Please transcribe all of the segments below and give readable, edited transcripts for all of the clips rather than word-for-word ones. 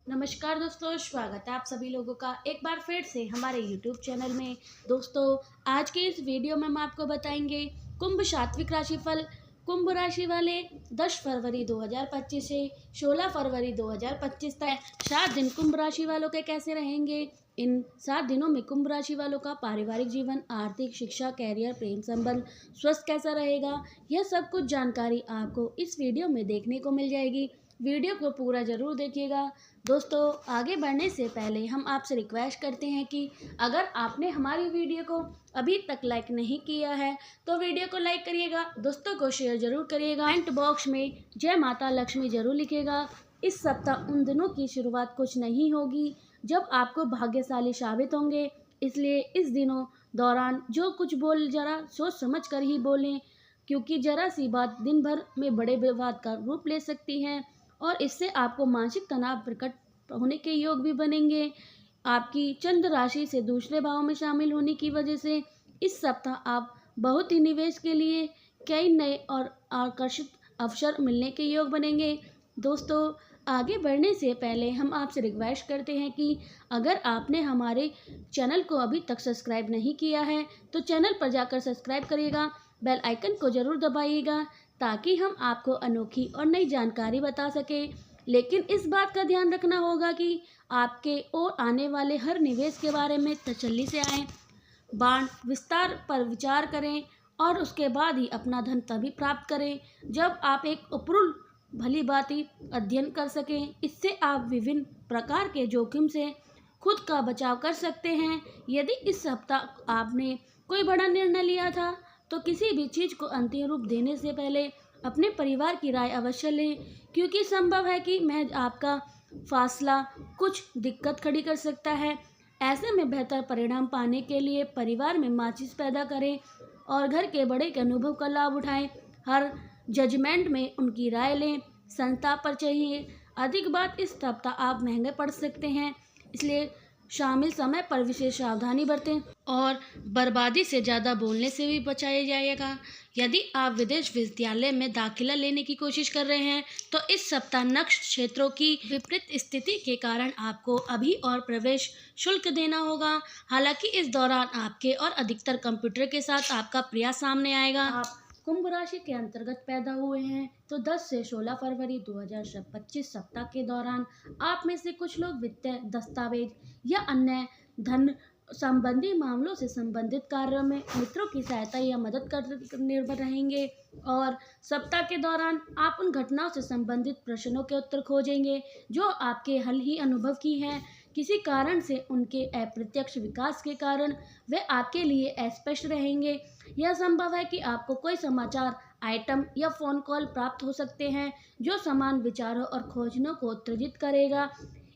नमस्कार दोस्तों, स्वागत है आप सभी लोगों का एक बार फिर से हमारे YouTube चैनल में। दोस्तों, आज के इस वीडियो में हम आपको बताएंगे कुंभ सात्विक राशिफल। कुंभ राशि वाले 10 फरवरी 2025 से 16 फरवरी 2025 तक 7 दिन कुंभ राशि वालों के कैसे रहेंगे। इन 7 दिनों में कुंभ राशि वालों का पारिवारिक जीवन, आर्थिक, शिक्षा, कैरियर, प्रेम संबंध, स्वास्थ्य कैसा रहेगा, यह सब कुछ जानकारी आपको इस वीडियो में देखने को मिल जाएगी। वीडियो को पूरा ज़रूर देखिएगा। दोस्तों, आगे बढ़ने से पहले हम आपसे रिक्वेस्ट करते हैं कि अगर आपने हमारी वीडियो को अभी तक लाइक नहीं किया है तो वीडियो को लाइक करिएगा, दोस्तों को शेयर ज़रूर करिएगा, कमेंट बॉक्स में जय माता लक्ष्मी ज़रूर लिखिएगा। इस सप्ताह उन दिनों की शुरुआत कुछ नहीं होगी जब आपको भाग्यशाली साबित होंगे, इसलिए इस दिनों दौरान जो कुछ बोल जरा सोच समझ कर ही बोलें, क्योंकि जरा सी बात दिन भर में बड़े विवाद का रूप ले सकती है और इससे आपको मानसिक तनाव प्रकट होने के योग भी बनेंगे। आपकी चंद्र राशि से दूसरे भाव में शामिल होने की वजह से इस सप्ताह आप बहुत ही निवेश के लिए कई नए और आकर्षित अवसर मिलने के योग बनेंगे। दोस्तों, आगे बढ़ने से पहले हम आपसे रिक्वेस्ट करते हैं कि अगर आपने हमारे चैनल को अभी तक सब्सक्राइब नहीं किया है तो चैनल पर जाकर सब्सक्राइब करिएगा, बेल आइकन को ज़रूर दबाइएगा ताकि हम आपको अनोखी और नई जानकारी बता सकें। लेकिन इस बात का ध्यान रखना होगा कि आपके और आने वाले हर निवेश के बारे में तसल्ली से आएँ, बांड विस्तार पर विचार करें और उसके बाद ही अपना धन तभी प्राप्त करें जब आप एक उपरुल भली भांति अध्ययन कर सकें। इससे आप विभिन्न प्रकार के जोखिम से खुद का बचाव कर सकते हैं। यदि इस सप्ताह आपने कोई बड़ा निर्णय लिया था तो किसी भी चीज़ को अंतिम रूप देने से पहले अपने परिवार की राय अवश्य लें, क्योंकि संभव है कि महज आपका फासला कुछ दिक्कत खड़ी कर सकता है। ऐसे में बेहतर परिणाम पाने के लिए परिवार में माचिस पैदा करें और घर के बड़े के अनुभव का लाभ उठाएं। हर जजमेंट में उनकी राय लें, संताप पर चाहिए अधिक बात इस सप्ताह आप महंगे पड़ सकते हैं, इसलिए शामिल समय पर विशेष सावधानी बरतें और बर्बादी से ज़्यादा बोलने से भी बचाया जाएगा। यदि आप विदेश विद्यालय में दाखिला लेने की कोशिश कर रहे हैं तो इस सप्ताह नक्श क्षेत्रों की विपरीत स्थिति के कारण आपको अभी और प्रवेश शुल्क देना होगा। हालांकि इस दौरान आपके और अधिकतर कंप्यूटर के साथ आपका प्रयास सामने आएगा। आप कुंभ राशि के अंतर्गत पैदा हुए हैं तो 10 से 16 फरवरी 2025 सप्ताह के दौरान आप में से कुछ लोग वित्तीय दस्तावेज या अन्य धन संबंधी मामलों से संबंधित कार्यों में मित्रों की सहायता या मदद कर निर्भर रहेंगे और सप्ताह के दौरान आप उन घटनाओं से संबंधित प्रश्नों के उत्तर खोजेंगे जो आपके हल ही अनुभव की हैं। किसी कारण से उनके अप्रत्यक्ष विकास के कारण वे आपके लिए अस्पष्ट रहेंगे। यह संभव है कि आपको कोई समाचार आइटम या फ़ोन कॉल प्राप्त हो सकते हैं जो समान विचारों और खोजनों को उत्तेजित करेगा।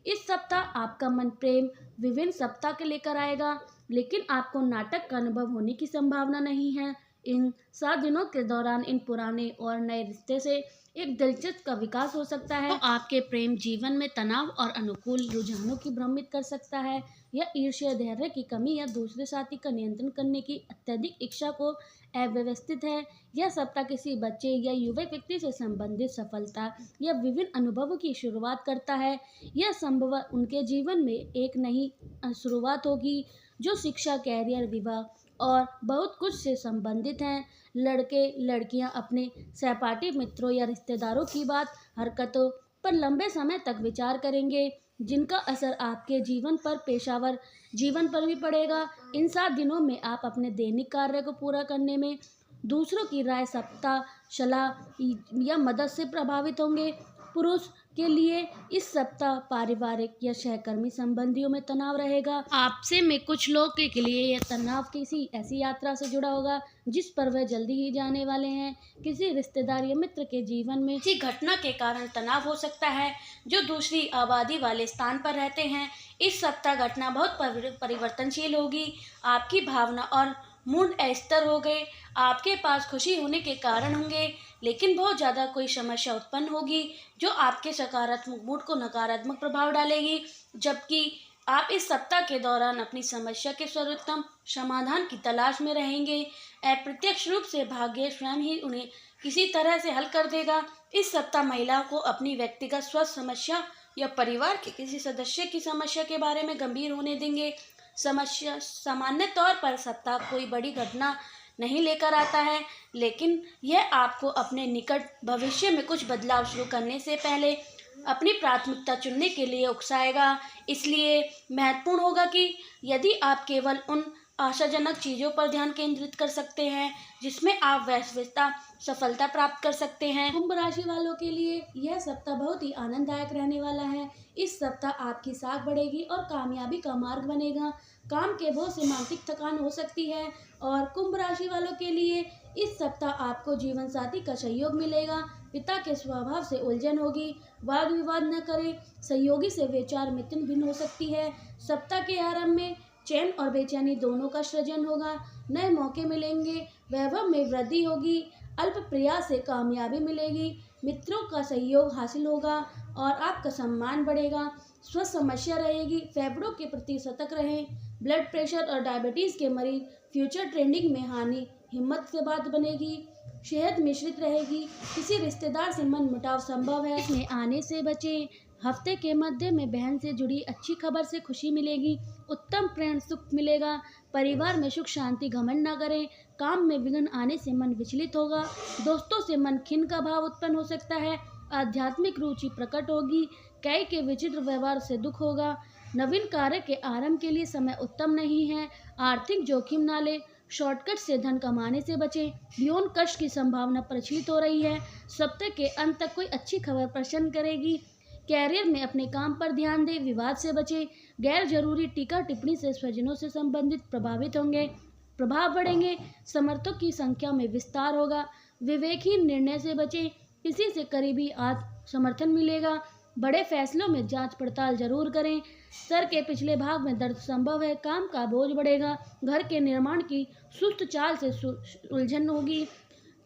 इस सप्ताह आपका मन प्रेम विभिन्न सप्ताह के लेकर आएगा, लेकिन आपको नाटक का अनुभव होने की संभावना नहीं है। इन 7 दिनों के दौरान इन पुराने और नए रिश्ते से एक दिलचस्प का विकास हो सकता है, तो आपके प्रेम जीवन में तनाव और अनुकूल रुझानों की भ्रमित कर सकता है। यह ईर्ष्या, धैर्य की कमी या दूसरे साथी का नियंत्रण करने की अत्यधिक इच्छा को अव्यवस्थित है। यह सप्ताह किसी बच्चे या युवा व्यक्ति से संबंधित सफलता या विभिन्न अनुभवों की शुरुआत करता है। यह संभव उनके जीवन में एक नई शुरुआत होगी जो शिक्षा, कैरियर, विवाह और बहुत कुछ से संबंधित हैं। लड़के लड़कियां अपने सहपाठी मित्रों या रिश्तेदारों की बात हरकतों पर लंबे समय तक विचार करेंगे, जिनका असर आपके जीवन पर, पेशावर जीवन पर भी पड़ेगा। इन 7 दिनों में आप अपने दैनिक कार्य को पूरा करने में दूसरों की राय, सप्ताह, सलाह या मदद से प्रभावित होंगे। पुरुष के लिए इस सप्ताह पारिवारिक या सहकर्मी संबंधियों में तनाव रहेगा। आपसे में कुछ लोग के लिए यह तनाव किसी ऐसी यात्रा से जुड़ा होगा जिस पर वह जल्दी ही जाने वाले हैं। किसी रिश्तेदार या मित्र के जीवन में किसी घटना के कारण तनाव हो सकता है जो दूसरी आबादी वाले स्थान पर रहते हैं। इस सप्ताह घटना बहुत परिवर्तनशील होगी। आपकी भावना और मूड अस्थिर हो गए। आपके पास खुशी होने के कारण होंगे, लेकिन बहुत ज़्यादा कोई समस्या उत्पन्न होगी जो आपके सकारात्मक मूड को नकारात्मक प्रभाव डालेगी। जबकि आप इस सप्ताह के दौरान अपनी समस्या के सर्वोत्तम समाधान की तलाश में रहेंगे। अप्रत्यक्ष रूप से भाग्य स्वयं ही उन्हें किसी तरह से हल कर देगा। इस सप्ताह महिलाओं को अपनी व्यक्तिगत स्वास्थ्य समस्या या परिवार के किसी सदस्य की समस्या के बारे में गंभीर होने देंगे। समस्या सामान्य तौर पर सप्ताह कोई बड़ी घटना नहीं लेकर आता है, लेकिन यह आपको अपने निकट भविष्य में कुछ बदलाव शुरू करने से पहले अपनी प्राथमिकता चुनने के लिए उकसाएगा। इसलिए महत्वपूर्ण होगा कि यदि आप केवल उन आशाजनक चीज़ों पर ध्यान केंद्रित कर सकते हैं जिसमें आप वैश्विकता सफलता प्राप्त कर सकते हैं। कुंभ राशि वालों के लिए यह सप्ताह बहुत ही आनंददायक रहने वाला है। इस सप्ताह आपकी साख बढ़ेगी और कामयाबी का मार्ग बनेगा। काम के बोझ से मानसिक थकान हो सकती है और कुंभ राशि वालों के लिए इस सप्ताह आपको जीवन साथी का सहयोग मिलेगा। पिता के स्वभाव से उलझन होगी, वाद विवाद न करें। सहयोगी से विचार मित्र भिन्न हो सकती है। सप्ताह के आरंभ में चैन और बेचैनी दोनों का सृजन होगा। नए मौके मिलेंगे, वैभव में वृद्धि होगी, अल्प प्रयास से कामयाबी मिलेगी, मित्रों का सहयोग हासिल होगा और आपका सम्मान बढ़ेगा। स्वास्थ्य समस्या रहेगी, फेफड़ों के प्रति सतर्क रहें। ब्लड प्रेशर और डायबिटीज़ के मरीज फ्यूचर ट्रेंडिंग में हानि हिम्मत से बात बनेगी। सेहत मिश्रित रहेगी, किसी रिश्तेदार से मनमुटाव संभव है, इसमें आने से बचें। हफ्ते के मध्य में बहन से जुड़ी अच्छी खबर से खुशी मिलेगी, उत्तम प्रेम सुख मिलेगा। परिवार में सुख शांति घमंड न करें, काम में विघ्न आने से मन विचलित होगा। दोस्तों से मन खिन्न का भाव उत्पन्न हो सकता है, आध्यात्मिक रुचि प्रकट होगी, कई के विचित्र व्यवहार से दुख होगा। नवीन कार्य के आरंभ के लिए समय उत्तम नहीं है, आर्थिक जोखिम न लें, शॉर्टकट से धन कमाने से बचें। यौन कष्ट की संभावना प्रचलित हो रही है, सप्ताह के अंत तक कोई अच्छी खबर प्रसन्न करेगी। कैरियर में अपने काम पर ध्यान दें, विवाद से बचें। गैर जरूरी टीका टिप्पणी से स्वजनों से संबंधित प्रभावित होंगे, प्रभाव बढ़ेंगे, समर्थकों की संख्या में विस्तार होगा। विवेकहीन निर्णय से बचें, किसी से करीबी आत्म समर्थन मिलेगा। बड़े फैसलों में जांच पड़ताल जरूर करें। सर के पिछले भाग में दर्द संभव है, काम का बोझ बढ़ेगा, घर के निर्माण की सुस्त चाल से उलझन होगी,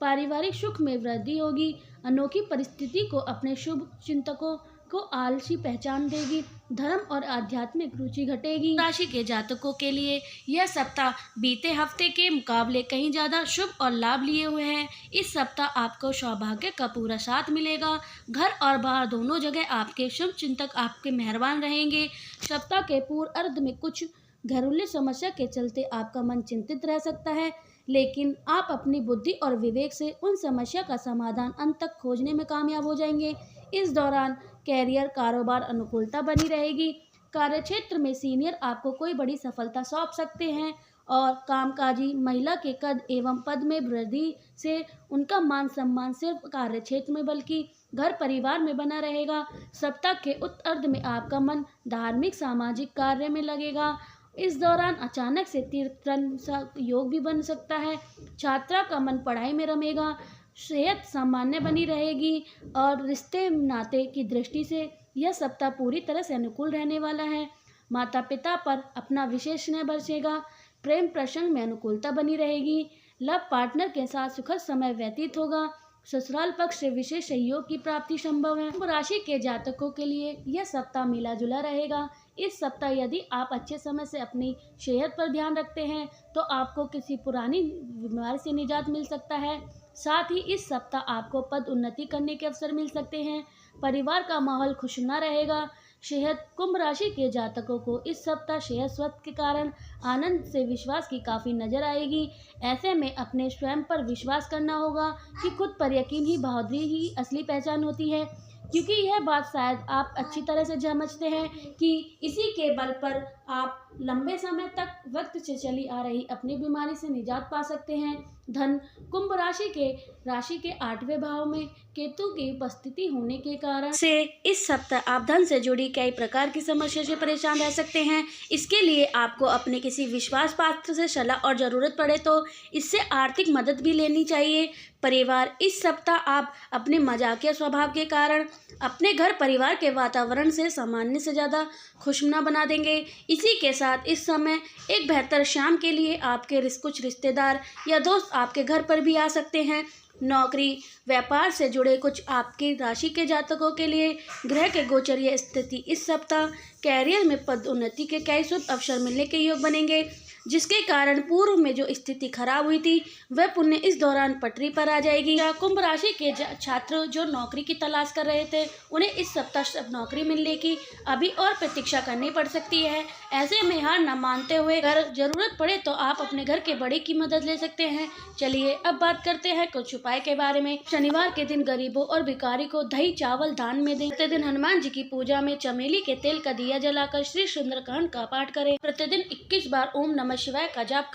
पारिवारिक सुख में वृद्धि होगी। अनोखी परिस्थिति को अपने शुभ चिंतकों को आलसी पहचान देगी, धर्म और आध्यात्मिक रुचि घटेगी। राशि के जातकों के लिए यह सप्ताह बीते हफ्ते के मुकाबले कहीं ज़्यादा शुभ और लाभ लिए हुए है। इस सप्ताह आपको सौभाग्य का पूरा साथ मिलेगा। घर और बाहर दोनों जगह आपके शुभ चिंतक आपके मेहरबान रहेंगे। सप्ताह के पूर्व अर्ध में कुछ घरेलू समस्या के चलते आपका मन चिंतित रह सकता है, लेकिन आप अपनी बुद्धि और विवेक से उन समस्या का समाधान अंत तक खोजने में कामयाब हो जाएंगे। इस दौरान कैरियर कारोबार अनुकूलता बनी रहेगी। कार्यक्षेत्र में सीनियर आपको कोई बड़ी सफलता सौंप सकते हैं और कामकाजी महिला के कद एवं पद में वृद्धि से उनका मान सम्मान सिर्फ कार्यक्षेत्र में बल्कि घर परिवार में बना रहेगा। सप्ताह के उत्तरार्ध में आपका मन धार्मिक सामाजिक कार्य में लगेगा। इस दौरान अचानक से तीर्थ योग भी बन सकता है। छात्रा का मन पढ़ाई में रमेगा, सेहत सामान्य बनी रहेगी और रिश्ते नाते की दृष्टि से यह सप्ताह पूरी तरह से अनुकूल रहने वाला है। माता पिता पर अपना विशेष स्नेह बरसेगा, प्रेम प्रसंग में अनुकूलता बनी रहेगी, लव पार्टनर के साथ सुखद समय व्यतीत होगा, ससुराल पक्ष से विशेष सहयोग की प्राप्ति संभव है। कुंभ राशि के जातकों के लिए यह सप्ताह मिला जुला रहेगा। इस सप्ताह यदि आप अच्छे समय से अपनी सेहत पर ध्यान रखते हैं तो आपको किसी पुरानी बीमारी से निजात मिल सकता है। साथ ही इस सप्ताह आपको पद उन्नति करने के अवसर मिल सकते हैं। परिवार का माहौल खुशनुमा रहेगा। सेहत कुंभ राशि के जातकों को इस सप्ताह सेहत स्वस्थ के कारण आनंद से विश्वास की काफ़ी नजर आएगी। ऐसे में अपने स्वयं पर विश्वास करना होगा कि खुद पर यकीन ही बहादुरी ही असली पहचान होती है, क्योंकि यह बात शायद आप अच्छी तरह से समझते हैं कि इसी के बल पर आप लंबे समय तक वक्त से चली आ रही अपनी बीमारी से निजात पा सकते हैं। धन कुंभ राशि के 8वें भाव में केतु की उपस्थिति होने के कारण से इस सप्ताह आप धन से जुड़ी कई प्रकार की समस्या से परेशान रह सकते हैं। इसके लिए आपको अपने किसी विश्वास पात्र से सलाह और ज़रूरत पड़े तो इससे आर्थिक मदद भी लेनी चाहिए। परिवार इस सप्ताह आप अपने मजाकिया स्वभाव के कारण अपने घर परिवार के वातावरण से सामान्य से ज़्यादा खुशनुमा बना देंगे। इसी के साथ इस समय एक बेहतर शाम के लिए आपके कुछ रिश्तेदार या दोस्त आपके घर पर भी आ सकते हैं। नौकरी व्यापार से जुड़े कुछ आपकी राशि के जातकों के लिए ग्रह के गोचरीय स्थिति इस सप्ताह कैरियर में पद उन्नति के कई शुभ अवसर मिलने के योग बनेंगे। जिसके कारण पूर्व में जो स्थिति खराब हुई थी वह पुण्य इस दौरान पटरी पर आ जाएगी। कुंभ राशि के छात्र जो नौकरी की तलाश कर रहे थे उन्हें इस सप्ताह नौकरी मिलने की अभी और प्रतीक्षा करनी पड़ सकती है। ऐसे में हार न मानते हुए अगर जरूरत पड़े तो आप अपने घर के बड़े की मदद ले सकते हैं। चलिए अब बात करते हैं कुछ उपाय के बारे में। शनिवार के दिन गरीबों और भिखारी को दही चावल दान में दें। प्रतिदिन हनुमान जी की पूजा में चमेली के तेल का दिया जलाकर श्री सुंदरकांड का पाठ करें। प्रतिदिन 21 बार ओम नमः शिवाय का जाप करें।